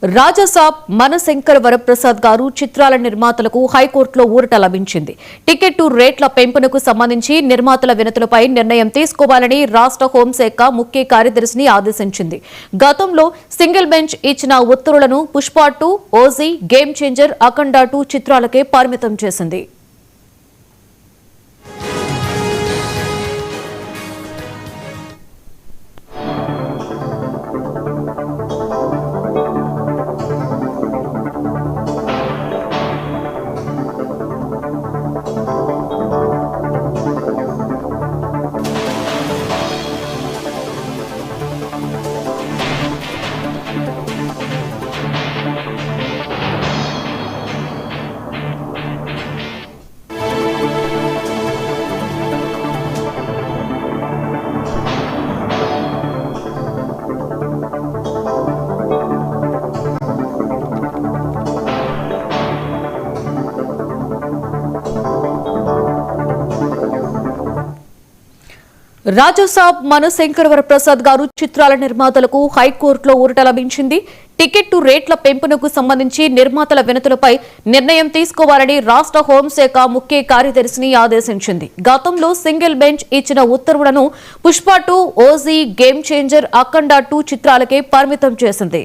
రాజసాబ్ మనశంకర్ వరప్రసాద్ గారు చిత్రాల నిర్మాతలకు హైకోర్టులో ఊరట లభించింది. టికెట్టు రేట్ల పెంపునకు సంబంధించి నిర్మాతల వినతులపై నిర్ణయం తీసుకోవాలని రాష్ట్ర హోంశాఖ ముఖ్య కార్యదర్శిని ఆదేశించింది. గతంలో సింగిల్ బెంచ్ ఇచ్చిన ఉత్తర్వులను పుష్ప 2, ఓజీ, గేమ్ చేంజర్, అఖండ 2 చిత్రాలకే పరిమితం చేసింది. రాజసాబ్ మనశంకర్ వరప్రసాద్ గారు చిత్రాల నిర్మాతలకు హైకోర్టులో ఊరట లభించింది. టికెట్టు రేట్ల పెంపునకు సంబంధించి నిర్మాతల వినతులపై నిర్ణయం తీసుకోవాలని రాష్ట్ర హోంశాఖ ముఖ్య కార్యదర్శిని ఆదేశించింది. గతంలో సింగిల్ బెంచ్ ఇచ్చిన ఉత్తర్వులను పుష్ప 2, ఓజీ, గేమ్ చేంజర్, అఖండ 2 చిత్రాలకే పరిమితం చేసింది.